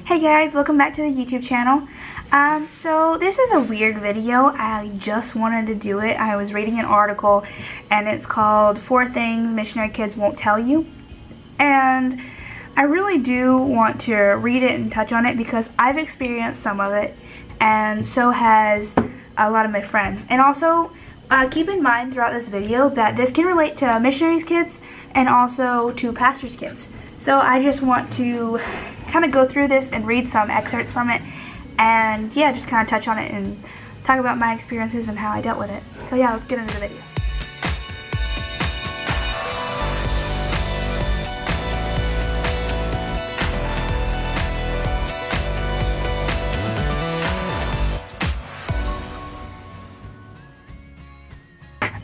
Hey guys, welcome back to the YouTube channel. So this is a weird video. I just wanted to do it. I was reading an article and it's called 4 Things Missionary Kids Won't Tell You. And I really do want to read it and touch on it because I've experienced some of it and so has a lot of my friends. And also keep in mind throughout this video that this can relate to missionaries' kids and also to pastors' kids. So I just want to kind of go through this and read some excerpts from it and yeah, just kind of touch on it and talk about my experiences and how I dealt with it. So yeah, let's get into the video.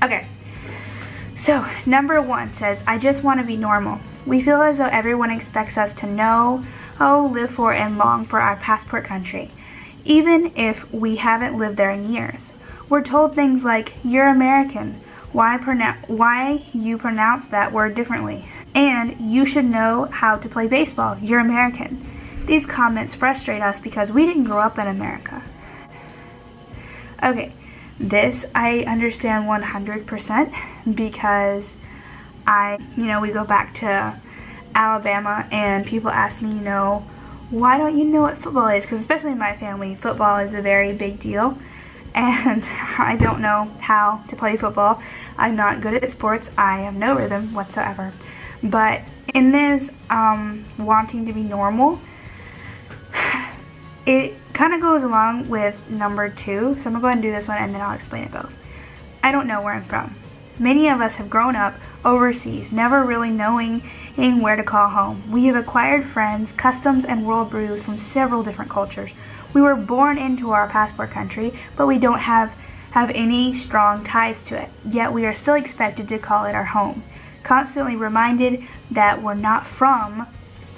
Okay, so number 1 says, I just want to be normal. We feel as though everyone expects us to know, live for, and long for our passport country, even if we haven't lived there in years. We're told things like, you're American, why you pronounce that word differently, and you should know how to play baseball, you're American. These comments frustrate us because we didn't grow up in America. Okay, this I understand 100% because we go back to Alabama and people ask me, why don't you know what football is? Because especially in my family, football is a very big deal. And I don't know how to play football. I'm not good at sports. I have no rhythm whatsoever. But in this wanting to be normal, it kind of goes along with number 2. So I'm going to go ahead and do this one and then I'll explain it both. I don't know where I'm from. Many of us have grown up overseas, never really knowing where to call home. We have acquired friends, customs, and world brews from several different cultures. We were born into our passport country, but we don't have any strong ties to it. Yet we are still expected to call it our home. Constantly reminded that we're not from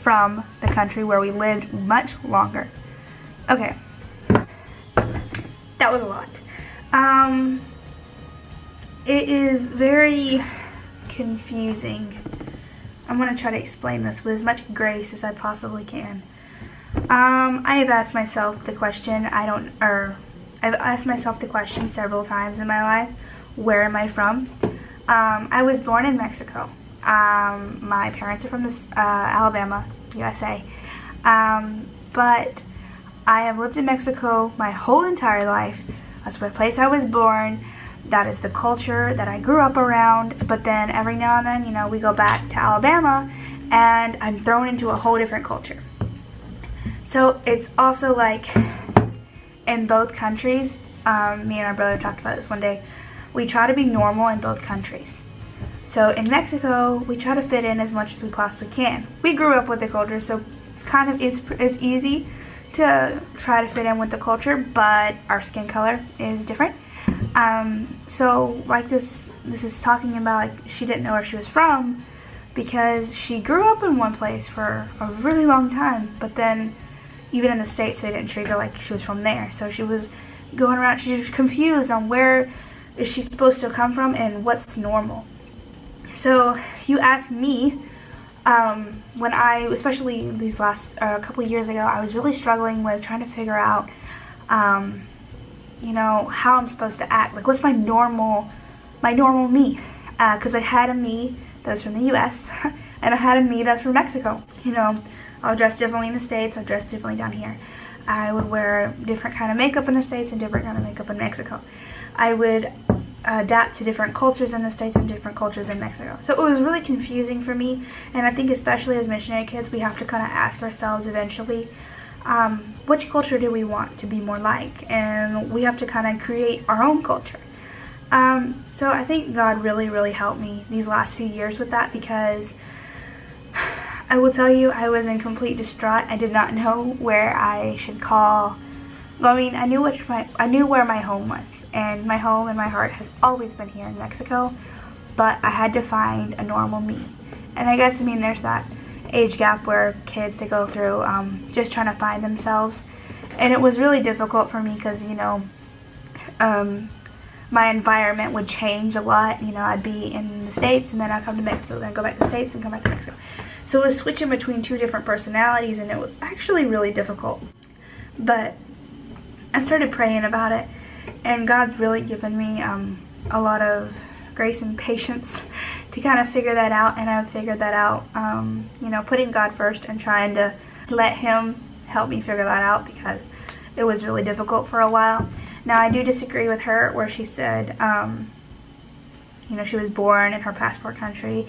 the country where we lived much longer. Okay, that was a lot. It is very confusing. I'm going to try to explain this with as much grace as I possibly can. I have asked myself the question, I've asked myself the question several times in my life, where am I from? I was born in Mexico. My parents are from Alabama, USA. But I have lived in Mexico my whole entire life. That's the place I was born. That is the culture that I grew up around, but then every now and then, we go back to Alabama and I'm thrown into a whole different culture. So it's also like in both countries, me and my brother talked about this one day, we try to be normal in both countries. So in Mexico, we try to fit in as much as we possibly can. We grew up with the culture, so it's easy to try to fit in with the culture, but our skin color is different. So like this is talking about like she didn't know where she was from because she grew up in one place for a really long time, but then even in the States they didn't treat her like she was from there. So she was going around, she was confused on where is she supposed to come from and what's normal. So if you ask me, when especially these last couple of years ago, I was really struggling with trying to figure out how I'm supposed to act. Like, what's my normal me? Because I had a me that was from the U.S. and I had a me that's from Mexico. I'll dress differently in the States. I'll dress differently down here. I would wear different kind of makeup in the States and different kind of makeup in Mexico. I would adapt to different cultures in the States and different cultures in Mexico. So it was really confusing for me, and I think especially as missionary kids, we have to kind of ask ourselves eventually, which culture do we want to be more like? And we have to kind of create our own culture. So I think God really, really helped me these last few years with that because I will tell you, I was in complete distraught. I did not know where I should call. Well, I knew where my home was, and my home and my heart has always been here in Mexico, but I had to find a normal me. And I guess, there's that age gap where kids, they go through just trying to find themselves, and it was really difficult for me because my environment would change a lot. I'd be in the States and then I'd come to Mexico, then go back to the States and come back to Mexico. So it was switching between two different personalities, and it was actually really difficult. But I started praying about it, and God's really given me a lot of grace and patience to kind of figure that out. And I've figured that out, putting God first and trying to let Him help me figure that out, because it was really difficult for a while. Now, I do disagree with her where she said, she was born in her passport country,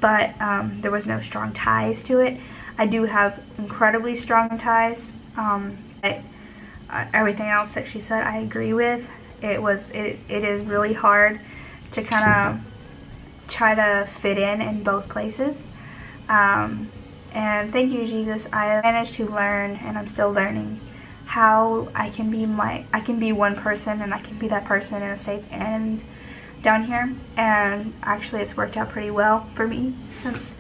but there was no strong ties to it. I do have incredibly strong ties. Everything else that she said, I agree with. It is really hard to kind of try to fit in both places. And thank you, Jesus. I managed to learn, and I'm still learning, how I can be one person, and I can be that person in the States and down here. And actually, it's worked out pretty well for me since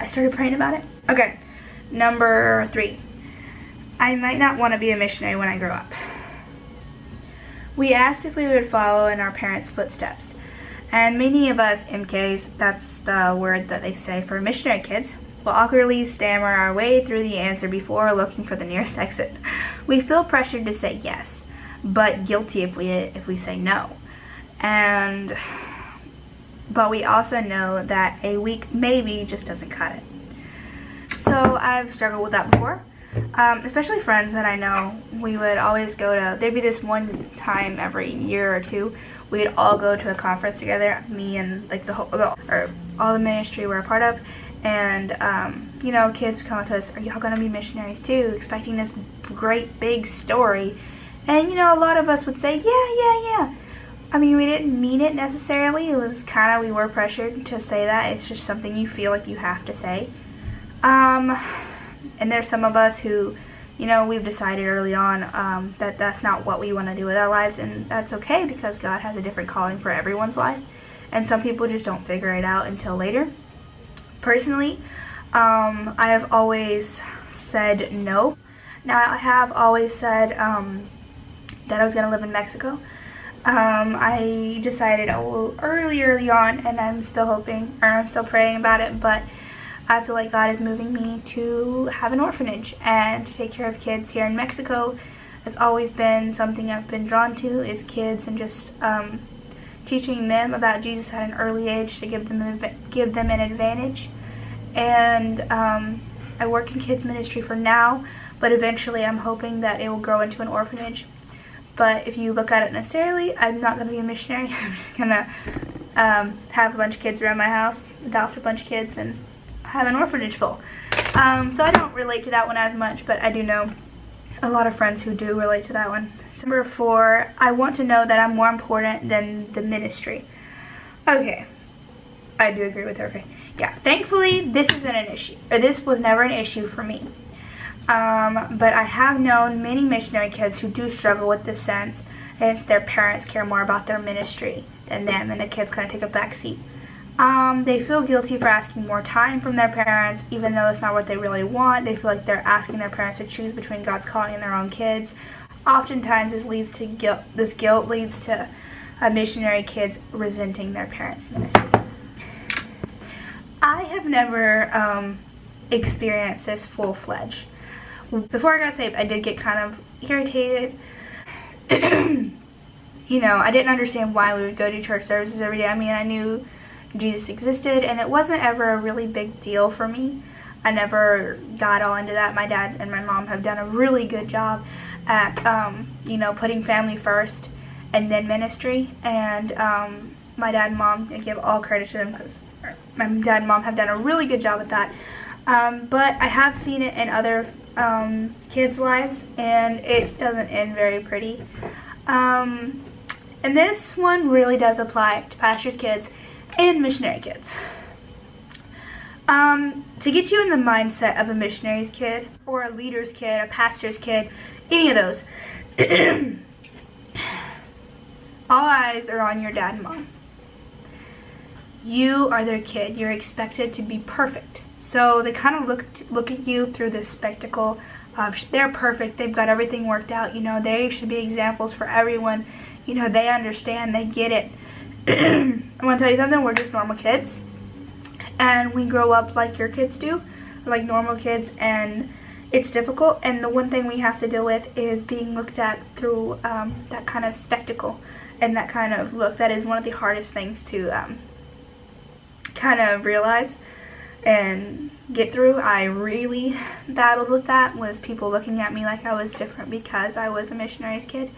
I started praying about it. Okay, number 3. I might not want to be a missionary when I grow up. We asked if we would follow in our parents' footsteps. And many of us MKs, that's the word that they say for missionary kids, will awkwardly stammer our way through the answer before looking for the nearest exit. We feel pressured to say yes, but guilty if we say no. But we also know that a weak maybe just doesn't cut it. So I've struggled with that before. Especially friends that I know, we would always there'd be this one time every year or two, we'd all go to a conference together, me and like all the ministry we're a part of, and kids would come up to us, are y'all gonna be missionaries too, expecting this great big story, and a lot of us would say, yeah. I mean, we didn't mean it necessarily, it was kind of, we were pressured to say that, it's just something you feel like you have to say. And there's some of us who, we've decided early on that that's not what we want to do with our lives, and that's okay, because God has a different calling for everyone's life, and some people just don't figure it out until later. Personally, I have always said no. Now, I have always said that I was going to live in Mexico. I decided a little early on, and I'm still praying about it, but I feel like God is moving me to have an orphanage and to take care of kids here in Mexico. It's always been something I've been drawn to, is kids, and just teaching them about Jesus at an early age to give them an advantage. And I work in kids ministry for now, but eventually I'm hoping that it will grow into an orphanage. But if you look at it necessarily, I'm not going to be a missionary. I'm just going to have a bunch of kids around my house, adopt a bunch of kids, and have an orphanage full. So I don't relate to that one as much, but I do know a lot of friends who do relate to that one. Number 4, I want to know that I'm more important than the ministry. Okay, I do agree with her. Okay, yeah. Thankfully, this isn't an issue, or this was never an issue for me. But I have known many missionary kids who do struggle with this sense, if their parents care more about their ministry than them, and the kids kind of take a back seat. They feel guilty for asking more time from their parents, even though it's not what they really want. They feel like they're asking their parents to choose between God's calling and their own kids. Oftentimes, this leads to guilt. This guilt leads to missionary kids resenting their parents' ministry. I have never experienced this full-fledged. Before I got saved, I did get kind of irritated. I didn't understand why we would go to church services every day. I mean, I knew Jesus existed, and it wasn't ever a really big deal for me. I never got all into that. My dad and my mom have done a really good job at, putting family first and then ministry. And my dad and mom, I give all credit to them, because my dad and mom have done a really good job at that. But I have seen it in other kids' lives, and it doesn't end very pretty. And this one really does apply to pastors' kids and missionary kids. To get you in the mindset of a missionary's kid, or a leader's kid, a pastor's kid, any of those, all eyes are on your dad and mom. You are their kid. You're expected to be perfect. So they kind of look at you through this spectacle of they're perfect, they've got everything worked out, they should be examples for everyone, they understand, they get it. I want to tell you something, we're just normal kids, and we grow up like your kids do. like normal kids, and it's difficult. And the one thing we have to deal with is being looked at through that kind of spectacle and that kind of look. That is one of the hardest things to kind of realize and get through. I really battled with that, was people looking at me like I was different because I was a missionary's kid.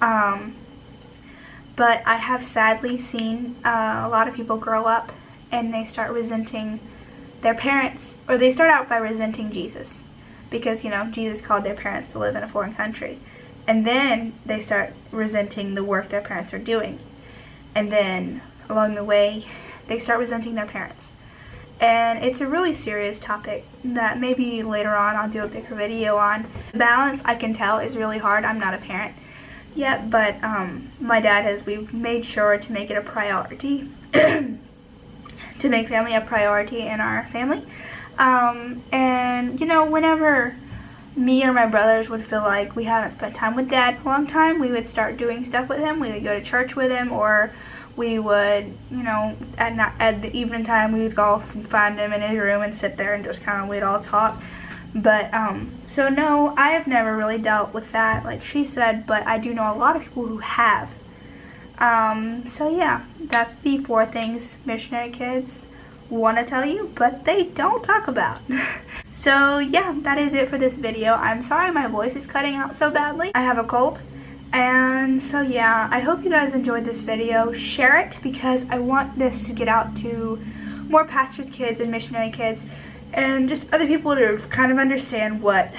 But I have sadly seen a lot of people grow up and they start resenting their parents, or they start out by resenting Jesus because, you know, Jesus called their parents to live in a foreign country. And then they start resenting the work their parents are doing. And then along the way, they start resenting their parents. And it's a really serious topic that maybe later on I'll do a bigger video on. Balance, I can tell, is really hard. I'm not a parent yet, but my dad we've made sure to make it a priority, to make family a priority in our family. And, you know, whenever me or my brothers would feel like we haven't spent time with Dad in a long time, we would start doing stuff with him. We would go to church with him, or we would, you know, at the evening time, we would go and find him in his room and sit there and just kind of, we'd all talk. But, so no, I have never really dealt with that, like she said, but I do know a lot of people who have. So yeah, that's the 4 things missionary kids want to tell you, but they don't talk about. So yeah, that is it for this video. I'm sorry my voice is cutting out so badly. I have a cold. And so yeah, I hope you guys enjoyed this video. Share it because I want this to get out to more pastors' kids and missionary kids and just other people to kind of understand what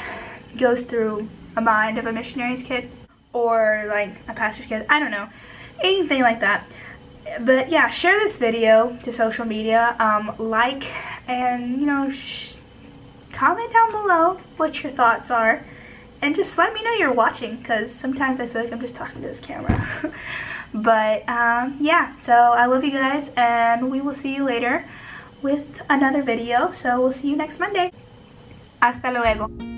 goes through a mind of a missionary's kid or like a pastor's kid. I don't know, anything like that. But yeah, share this video to social media, like, and, you know, comment down below what your thoughts are, and just let me know you're watching, because sometimes I feel like I'm just talking to this camera. But yeah, so I love you guys, and we will see you later with another video. So we'll see you next Monday. Hasta luego.